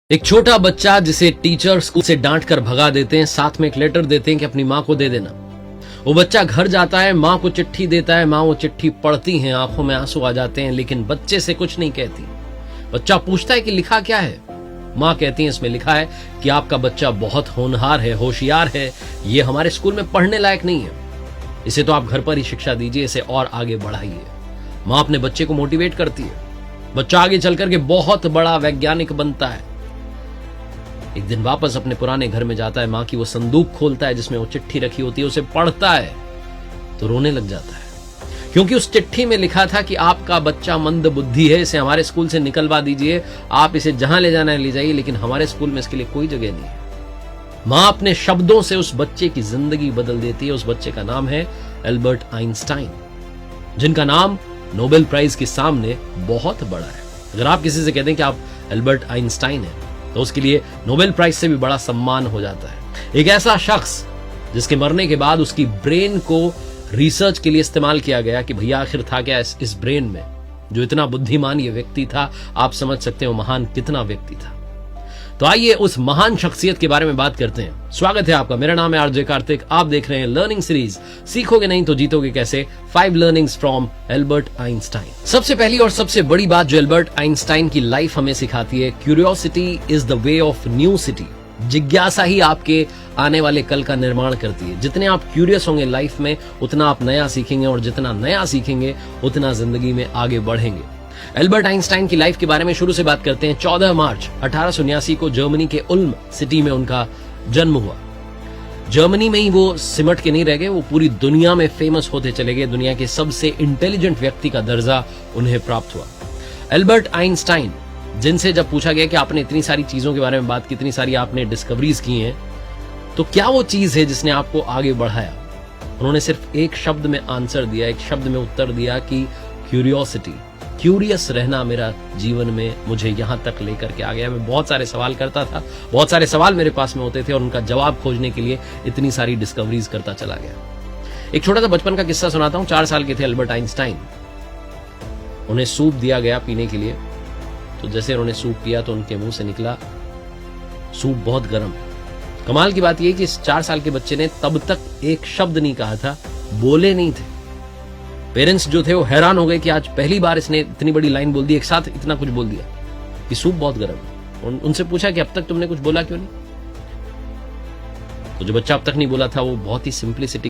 एक छोटा बच्चा जिसे टीचर स्कूल से डांट कर भगा देते हैं, साथ में एक लेटर देते हैं कि अपनी माँ को दे देना। वो बच्चा घर जाता है, माँ को चिट्ठी देता है, माँ वो चिट्ठी पढ़ती हैं, आंखों में आंसू आ जाते हैं, लेकिन बच्चे से कुछ नहीं कहती। बच्चा पूछता है कि लिखा क्या है। माँ कहती है इसमें लिखा है कि आपका बच्चा बहुत होनहार है, होशियार है, ये हमारे स्कूल में पढ़ने लायक नहीं है, इसे तो आप घर पर ही शिक्षा दीजिए, इसे और आगे बढ़ाइए। माँ अपने बच्चे को मोटिवेट करती है, बच्चा आगे चल करके बहुत बड़ा वैज्ञानिक बनता है। एक दिन वापस अपने पुराने घर में जाता है, माँ की वो संदूक खोलता है जिसमें वो चिट्ठी रखी होती है, उसे पढ़ता है तो रोने लग जाता है, क्योंकि उस चिट्ठी में लिखा था कि आपका बच्चा मंद बुद्धि है, इसे हमारे स्कूल से निकलवा दीजिए, आप इसे जहां ले जाना है ले जाइए, लेकिन हमारे स्कूल में इसके लिए कोई जगह नहीं है। माँ अपने शब्दों से उस बच्चे की जिंदगी बदल देती है। उस बच्चे का नाम है एल्बर्ट आइंस्टाइन, जिनका नाम नोबेल प्राइज के सामने बहुत बड़ा है। अगर आप किसी से कहते हैं कि आप एल्बर्ट आइंस्टाइन हैं, तो उसके लिए नोबेल प्राइज से भी बड़ा सम्मान हो जाता है। एक ऐसा शख्स जिसके मरने के बाद उसकी ब्रेन को रिसर्च के लिए इस्तेमाल किया गया कि भैया आखिर था क्या इस ब्रेन में, जो इतना बुद्धिमान ये व्यक्ति था, आप समझ सकते हो महान कितना व्यक्ति था। तो आइए उस महान शख्सियत के बारे में बात करते हैं। स्वागत है आपका, मेरा नाम है आरजे कार्तिक, आप देख रहे हैं लर्निंग सीरीज सीखोगे नहीं तो जीतोगे कैसे, 5 लर्निंग्स फ्रॉम एल्बर्ट आइंस्टाइन। सबसे पहली और सबसे बड़ी बात जो एल्बर्ट आइंस्टाइन की लाइफ हमें सिखाती है, curiosity is the way of new city. जिज्ञासा ही आपके आने वाले कल का निर्माण करती है। जितने आप क्यूरियस होंगे लाइफ में, उतना आप नया सीखेंगे, और जितना नया सीखेंगे उतना जिंदगी में आगे बढ़ेंगे। एल्बर्ट आइंस्टाइन की लाइफ के बारे में शुरू से बात करते हैं। 14 मार्च 1879 को जर्मनी के उल्म सिटी में उनका जन्म हुआ। जर्मनी में ही वो सिमट के नहीं रह गए, वो पूरी दुनिया में फेमस होते चले गए। दुनिया के सबसे इंटेलिजेंट व्यक्ति का दर्जा उन्हें प्राप्त हुआ। एल्बर्ट आइंस्टाइन, जिनसे जब पूछा गया कि आपने इतनी सारी चीजों के बारे में बात की, इतनी सारी आपने डिस्कवरीज की हैं, तो क्या वो चीज है जिसने आपको आगे बढ़ाया, उन्होंने सिर्फ एक शब्द में आंसर दिया, एक शब्द में उत्तर दिया कि क्यूरियोसिटी। क्यूरियस रहना मेरा जीवन में मुझे यहां तक लेकर के आ गया। मैं बहुत सारे सवाल करता था, बहुत सारे सवाल मेरे पास में होते थे, और उनका जवाब खोजने के लिए इतनी सारी डिस्कवरीज करता चला गया। एक छोटा सा बचपन का किस्सा सुनाता हूं। 4 साल के थे एल्बर्ट आइंस्टाइन, उन्हें सूप दिया गया पीने के लिए। तो जैसे उन्होंने सूप पिया तो उनके मुंह से निकला, सूप बहुत गर्म है। कमाल की बात यह कि इस 4 साल के बच्चे ने तब तक एक शब्द नहीं कहा था, बोले नहीं थे। पेरेंट्स जो थे वो हैरान हो गए कि आज पहली बार इसने इतनी बड़ी लाइन बोल दी, एक साथ इतना कुछ बोल दिया कि सूप बहुत गर्म है। उनसे पूछा कि अब तक तुमने कुछ बोला क्यों नहीं? तो जो बच्चा अब तक नहीं बोला था, वो बहुत ही सिंप्लिसिटी